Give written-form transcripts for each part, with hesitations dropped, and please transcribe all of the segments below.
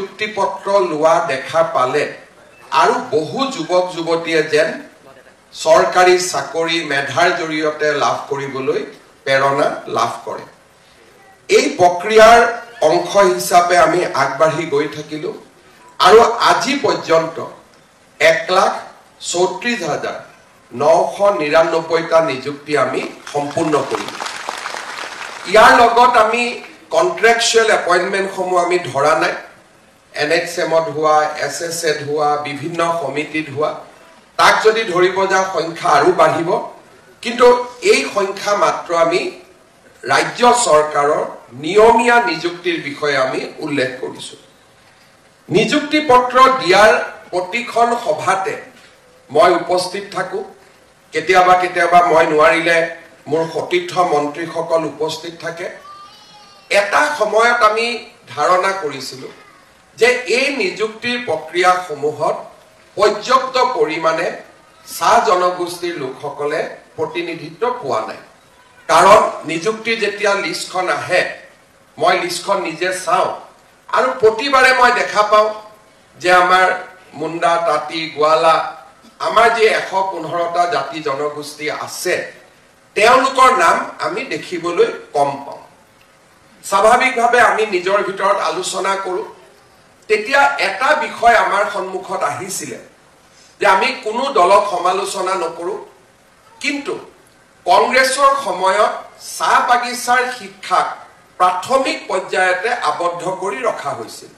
নিযুক্তি পত্ৰ লোৱা দেখা পালে আৰু বহু যুৱক যুৱতীয়ে যেন চৰকাৰী চাকৰি মেধাৰ জৰিয়তে লাভ কৰিবলৈ প্ৰেৰণা লাভ কৰে এই প্ৰক্ৰিয়াৰ অংশ হিচাপে আমি আগবাঢ়ি গৈ থাকিলো আৰু আজি পৰ্যন্ত 1,34,999টা নিযুক্তি আমি সম্পূৰ্ণ কৰিলো ইয়াৰ লগত আমি কন্ট্ৰাকচুৱেল এপইন্টমেন্ট সমূহ আমি ধৰা নাই এনএক্সএমত হোৱা এছএছএত হোৱা বিভিন্ন সমিতিত হোৱা তাক যদি ধৰিব যা সংখ্যা আৰু বাঢ়িব কিন্তু এই সংখ্যা মাত্ৰ আমি ৰাজ্য চৰকাৰৰ নিয়মীয়া নিযুক্তিৰ বিষয়ে আমি উল্লেখ কৰিছো নিযুক্তি পত্ৰ দিয়াৰ প্ৰতিখন সভাতে মই উপস্থিত থাকো কেতিয়াবা মই নোৱাৰিলে মোৰ সতীৰ্থ মন্ত্ৰীসকল উপস্থিত থাকে এটা সময়ত আমি ধাৰণা কৰিছিলো যে এই নিযুক্তিৰ প্ৰক্ৰিয়া সমূহত পৰ্যাপ্ত পৰিমাণে সা জনগোষ্ঠীৰ লোকসকলে প্ৰতিনিধিত্ব পোৱা নাই কাৰণ নিযুক্তি যেতিয়া লিষ্টখন আহে মই লিষ্টখন নিজে চাও আৰু প্ৰতিবাৰে মই দেখা পাও যে আমাৰ মুণ্ডা তাঁতি গোৱালা আমাৰ যে 115টা জাতি জনগোষ্ঠী আছে তেওঁলোকৰ নাম আমি দেখিবলৈ কম পাওঁ স্বাভাৱিকভাৱে আমি নিজৰ ভিতৰত আলোচনা কৰো তেতিয়া এটা বিষয় আমাৰ সন্মুখত আহিছিল যে আমি কোনো দলক সমালোচনা নকৰো কিন্তু কংগ্ৰেছৰ সময়ত চাহ বাগিচাৰ শিক্ষা প্ৰাথমিক পৰ্যায়তে আবদ্ধ কৰি ৰখা হৈছিল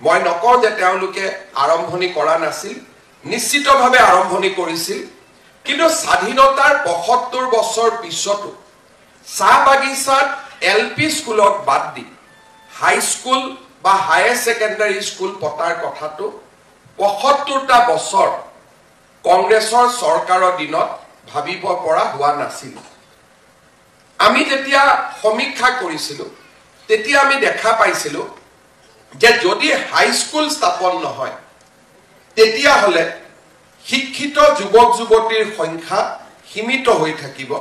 মই নকওঁ যে তেওঁলোকে আৰম্ভণি কৰা নাছিল নিশ্চিতভাৱে আৰম্ভণি কৰিছিল কিন্তু স্বাধীনতাৰ ৭৫ বছৰ পিছতো চাহ বাগিচাত এলপি স্কুলক বাদ দি হাই স্কুল বা হায়াৰ সেকেন্ডাৰী স্কুল পতাৰ কথাটো ৭৫টা বছৰ কংগ্ৰেছৰ চৰকাৰৰ দিনত ভাবিব পৰা হোৱা নাছিল আমি যেতিয়া সমীক্ষা কৰিছিলো তেতিয়া আমি দেখা পাইছিলো যে যদি হাই স্কুল স্থাপন নহয় তেতিয়া হলে শিক্ষিত যুৱক যুৱতীৰ সংখ্যা সীমিত হৈ থাকিব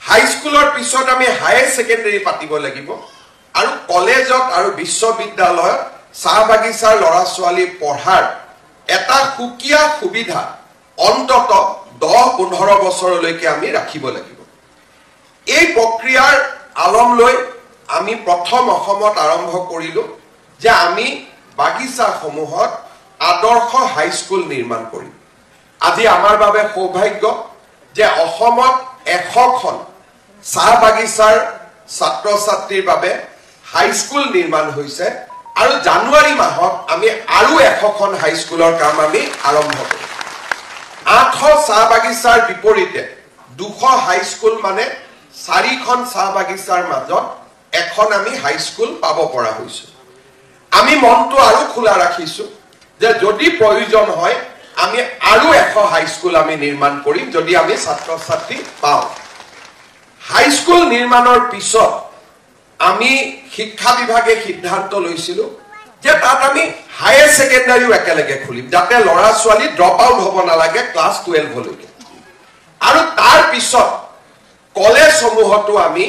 হাই স্কুলৰ পিছত আমি হায়াৰ সেকেন্ডাৰী পাতিব লাগিব আৰু কলেজত আৰু বিশ্ববিদ্যালয়ত চাহ বাগিচাৰ লৰা ছোৱালী পঢ়াৰ এটা সুকিয়া সুবিধা অন্তত 10-15 বছৰলৈকে আমি ৰাখিব লাগিব এই প্ৰক্ৰিয়াৰ আলম লৈ আমি প্ৰথম অসমত আৰম্ভ কৰিলো যে আমি বাগিচা সমূহত আদৰ্শ হাই স্কুল নিৰ্মাণ কৰিম আজি আমাৰ বাবে সৌভাগ্য যে অসমত 100খন চাহ বাগিচাৰ ছাত্ৰ ছাত্ৰীৰ বাবে হাই স্কুল নিৰ্মাণ হৈছে আৰু জানুৱাৰী মাহত আমি আৰু 100খন হাই স্কুলৰ কাম আমি আৰম্ভ কৰিম 800 চাহ বাগিচাৰ বিপৰীতে 200 হাই স্কুল মানে 4খন চাহ বাগিচাৰ মাজত এখন আমি হাই স্কুল পাব পৰা হৈছো আমি মনটো আৰু খোলা ৰাখিছো যে যদি প্ৰয়োজন হয় আমি আৰু 100 হাই স্কুল আমি নিৰ্মাণ কৰিম যদি আমি ছাত্ৰ ছাত্ৰী পাওঁ হাই স্কুল নিৰ্মাণৰ পিছত আমি শিক্ষা বিভাগে সিদ্ধান্ত লৈছিলো যে তাত আমি হায়াৰ সেকেন্ডাৰীও একেলগে খুলিম যাতে লৰা ছোৱালী ড্ৰপ আউট হ'ব নালাগে ক্লাছ 12 লৈকে আৰু তাৰ পিছত কলেজ সমূহতো আমি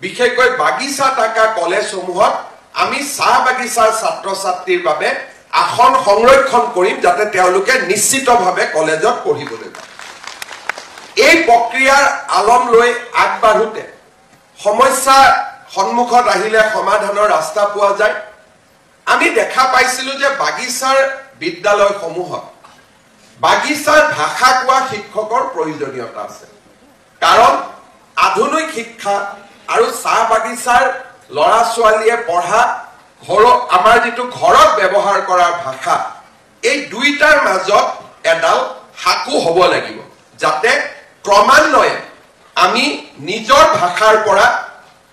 বিশেষকৈ বাগিচা টাকা কলেজ সমূহত আমি চাহ বাগিচাৰ ছাত্ৰ ছাত্ৰীৰ বাবে আসন সংৰক্ষণ কৰিম যাতে তেওঁলোকে নিশ্চিতভাৱে কলেজত পঢ়িবলৈ পায় এই প্ৰক্ৰিয়াৰ আলম লৈ আগবাঢ়োতে সমস্যা সন্মুখত আহিলে সমাধানৰ ৰাস্তা পোৱা যায় আমি দেখা পাইছিলো যে বাগিচাৰ বিদ্যালয় সমূহত বাগিচাৰ ভাষা কোৱা শিক্ষকৰ প্ৰয়োজনীয়তা আছে কাৰণ আধুনিক শিক্ষা আৰু চাহ বাগিচাৰ লৰা ছোৱালীয়ে পঢ়া আমাৰ যেটো ঘৰত ব্যৱহাৰ কৰাৰ ভাষা এই দুইটাৰ মাজত এডাল হাকু হ'ব লাগিব যাতে ক্ৰমান্বয়ে আমি নিজৰ ভাষাৰ পৰা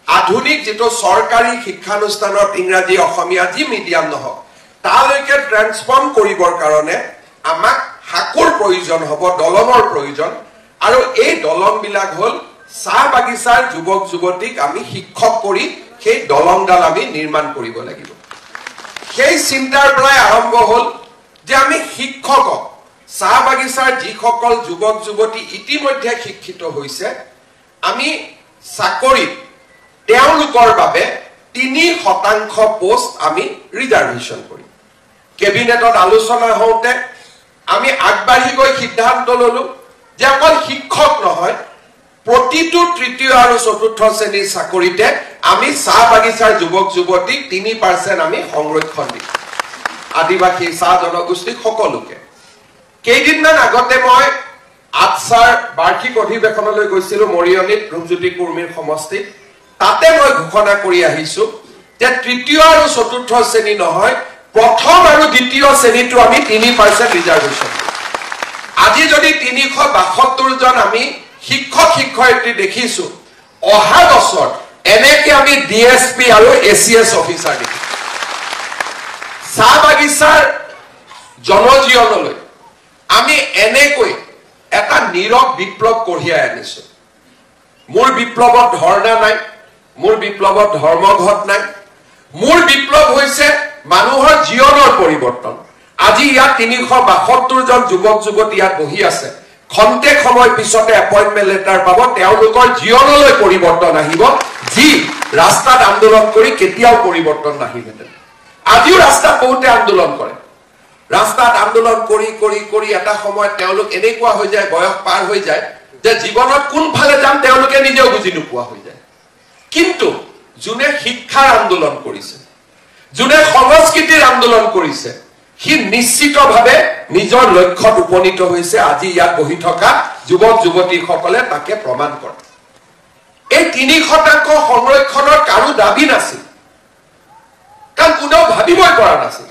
আধুনিক যেটো চৰকাৰী শিক্ষানুষ্ঠানৰ ইংৰাজী অসমীয়া যি মিডিয়াম নহওক তালৈকে ট্ৰান্সফৰ্ম কৰিবৰ কাৰণে আমাক হাকুৰ প্ৰয়োজন হ'ব দলনৰ প্ৰয়োজন আৰু এই দলন বিলাক হল চাহ বাগিচাৰ যুৱক যুৱতীক আমি শিক্ষক কৰি সেই দলনডাল আমি নিৰ্মাণ কৰিব লাগিব সেই চিন্তাৰ পৰাই আৰম্ভ হল যে আমি শিক্ষকক চাহ বাগিচাৰ যিসকল যুৱক যুৱতী ইতিমধ্যে শিক্ষিত হৈছে আমি চাকৰি তেওঁলোকৰ বাবে 3% পোষ্ট আমি ৰিজাৰ্ভেশন কৰিম কেবিনেটত আলোচনা হওঁতে আমি আগবাঢ়ি গৈ সিদ্ধান্ত ললো যে অকল শিক্ষক নহয়, প্ৰতিটো তৃতীয় আৰু চতুৰ্থ শ্ৰেণীৰ চাকৰিতে আমি চাহ বাগিচাৰ যুৱক যুৱতীক 3% আমি সংৰক্ষণ দিম, আদিবাসী চাহ জনগোষ্ঠীক সকলোকে। কেইদিনমান আগতে মই আটছাৰ বাৰ্ষিক অধিৱেশনলৈ গৈছিলো মৰিয়নিত, ৰূপজ্যোতি কুৰ্মীৰ সমষ্টিত। তাতে মই ঘোষণা কৰি আহিছো যে তৃতীয় আৰু চতুৰ্থ শ্ৰেণী নহয়, প্ৰথম আৰু দ্বিতীয় শ্ৰেণীটো আমি 3% ৰিজাৰ্ভেশ্যন। আজি যদি 372 জন আমি শিক্ষক শিক্ষয়িত্ৰী দেখিছো, অহা বছৰ এনেকে আমি DSP আৰু ACS অফিচাৰ দেখিম। চাহ বাগিচাৰ জনজীৱনলৈ আমি এনেকৈ এটা নীৰৱ বিপ্লৱ কঢ়িয়াই আনিছো। মোৰ বিপ্লৱত ধৰ্ণা নাই, মোৰ বিপ্লৱত ধৰ্মঘট নাই, মোৰ বিপ্লৱ হৈছে মানুহৰ জীৱনৰ পৰিৱৰ্তন। আজি ইয়াত 372 জন যুৱক যুৱতী ইয়াত বহি আছে, খন্তেক সময় পিছতে এপইণ্টমেণ্ট লেটাৰ পাব, তেওঁলোকৰ জীৱনলৈ পৰিৱৰ্তন আহিব, যি ৰাস্তাত আন্দোলন কৰি কেতিয়াও পৰিৱৰ্তন নাহিলহেঁতেন। আজিও ৰাস্তাত বহুতে আন্দোলন কৰে, ৰাস্তাত আন্দোলন কৰি কৰি কৰি এটা সময়ত তেওঁলোক এনেকুৱা হৈ যায়, বয়স পাৰ হৈ যায় যে জীৱনত কোনফালে যাম তেওঁলোকে নিজেও বুজি নোপোৱা হৈ যায়। কিন্তু যোনে শিক্ষাৰ আন্দোলন কৰিছে, যোনে সংস্কৃতিৰ আন্দোলন কৰিছে, সি নিশ্চিতভাৱে নিজৰ লক্ষ্যত উপনীত হৈছে। আজি ইয়াত বহি থকা যুৱক যুৱতীসকলে তাকে প্ৰমাণ কৰে। এই 3% সংৰক্ষণৰ কাৰো দাবী নাছিল, কাৰণ কোনেও ভাবিবই পৰা নাছিল।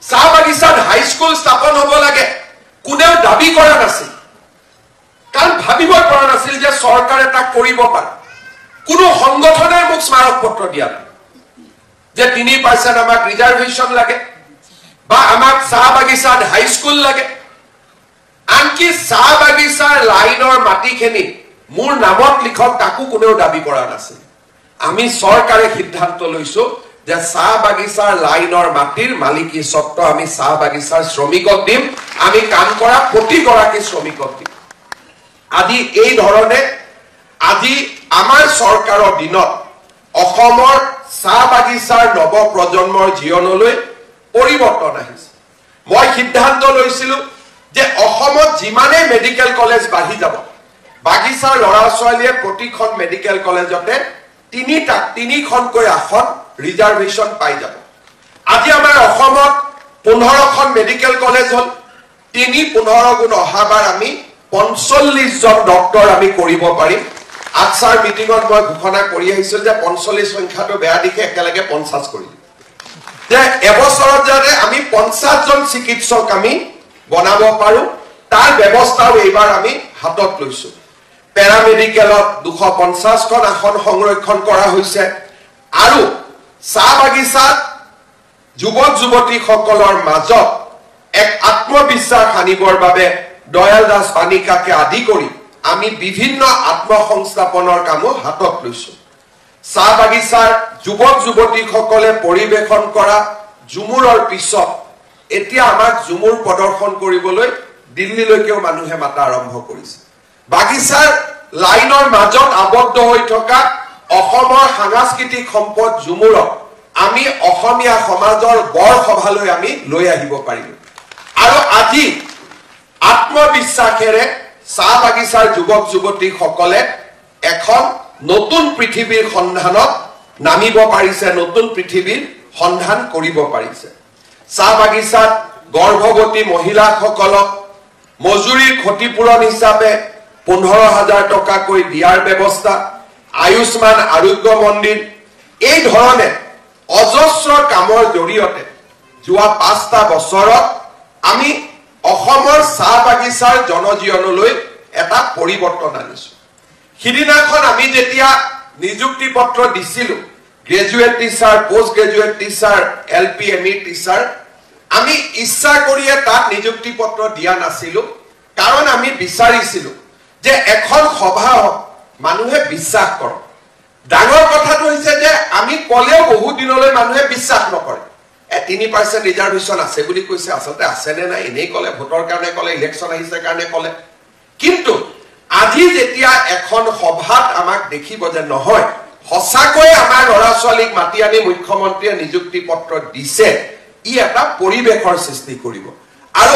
চাহ বাগিচাত হাইস্কুল স্থাপন হ'ব লাগে কোনেও দাবী কৰা নাছিল, কাৰণ ভাবিবই পৰা নাছিল যে চৰকাৰে তাক কৰিব পাৰে। কোনো সংগঠনে মোক স্মাৰক পত্ৰ দিয়া নাই যে 3% আমাক ৰিজাৰ্ভেশ্যন লাগে বা আমাক চাহ বাগিচাত হাইস্কুল লাগে। আনকি চাহ বাগিচাৰ লাইনৰ মাটিখিনি মোৰ নামত লিখক তাকো কোনেও দাবী কৰা নাছিল। আমি চৰকাৰে সিদ্ধান্ত লৈছো যে চাহ বাগিচাৰ লাইনৰ মাটিৰ মালিকী স্বত্ব আমি চাহ বাগিচাৰ শ্ৰমিকক দিম, আমি কাম কৰা প্ৰতিগৰাকী শ্ৰমিকক দিম। আজি এই ধৰণে আজি আমাৰ চৰকাৰৰ দিনত অসমৰ চাহ বাগিচাৰ নৱ প্ৰজন্মৰ জীৱনলৈ পৰিৱৰ্তন আহিছে। মই সিদ্ধান্ত লৈছিলো যে অসমত যিমানে মেডিকেল কলেজ বাঢ়ি যাব, বাগিচাৰ ল'ৰা ছোৱালীয়ে প্ৰতিখন মেডিকেল কলেজতে 3খনকৈ আসন ৰিজাৰ্ভেশ্যন পাই যাব। আজি আমাৰ অসমত 15খন মেডিকেল কলেজ হ'ল, 3-15 গুণ অহাবাৰ আমি 45 জন ডক্তৰ আমি কৰিব পাৰিম। আটছাৰ মিটিঙত মই ঘোষণা কৰি আহিছো যে 45 সংখ্যাটো বেয়া দিশে একেলগে 50 কৰি দিম, যে এবছৰত যাতে আমি 50 জন চিকিৎসক আমি বনাব পাৰো, তাৰ ব্যৱস্থাও এইবাৰ আমি হাতত লৈছো। পেৰামেডিকেলত 250খন আসন সংৰক্ষণ কৰা হৈছে। আৰু চাহ বাগিচাত যুৱক যুৱতীসকলৰ মাজত এক আত্মবিশ্বাস আনিবৰ বাবে দয়াল দাস পানিকাকে আদি কৰি আমি বিভিন্ন আত্মসংস্থাপনৰ কামো হাতত লৈছো। চাহ বাগিচাৰ যুৱক যুৱতীসকলে পৰিৱেশন কৰা ঝুমুৰৰ পিছত এতিয়া আমাক ঝুমুৰ প্ৰদৰ্শন কৰিবলৈ দিল্লীলৈকেও মানুহে মাতা আৰম্ভ কৰিছে। বাগিচাৰ লাইনৰ মাজত আবদ্ধ হৈ থকা অসমৰ সাংস্কৃতিক সম্পদ ঝুমুৰক আমি অসমীয়া সমাজৰ বৰ সভালৈ আমি লৈ আহিব পাৰিলো। আৰু আজি আত্মবিশ্বাসেৰে চাহ বাগিচাৰ যুৱক যুৱতীসকলে এখন নতুন পৃথিৱীৰ সন্ধানত নামিব পাৰিছে, নতুন পৃথিৱীৰ সন্ধান কৰিব পাৰিছে। চাহ বাগিচাত গৰ্ভৱতী মহিলাসকলক মজুৰিৰ ক্ষতিপূৰণ হিচাপে 15,000 টকাকৈ দিয়াৰ ব্যৱস্থা, আয়ুষ্মান আৰোগ্য মন্দিৰ, এই ধৰণে অজস্ৰ কামৰ জৰিয়তে যোৱা 5টা বছৰত আমি অসমৰ চাহ বাগিচাৰ জনজীৱনলৈ এটা পৰিৱৰ্তন আনিছো। সিদিনাখন আমি যেতিয়া নিযুক্তি পত্ৰ দিছিলো, graduate teacher, post graduate teacher, LP ME teacher, আমি ইচ্ছা কৰিয়ে তাত নিযুক্তি পত্ৰ দিয়া নাছিলো, কাৰণ আমি বিচাৰিছিলো যে এখন সভা মানুহে বিশ্বাস কৰক। ডাঙৰ কথাটো হৈছে যে আমি কলেও বহু দিনলৈ মানুহে বিশ্বাস নকৰে। 3% ৰিজাৰ্ভেশ্যন আছে বুলি কৈছে, আচলতে আছে নে নাই এনেই কলে, ভোটৰ কাৰণে কলে, ইলেকশ্যন আহিছে কাৰণে কলে। কিন্তু আজি যেতিয়া এখন সভাত আমাক দেখিব যে নহয়, সঁচাকৈয়ে আমাৰ ল'ৰা ছোৱালীক মাতি আনি মুখ্যমন্ত্ৰীয়ে নিযুক্তি পত্ৰ দিছে, ই এটা পৰিৱেশৰ সৃষ্টি কৰিব আৰু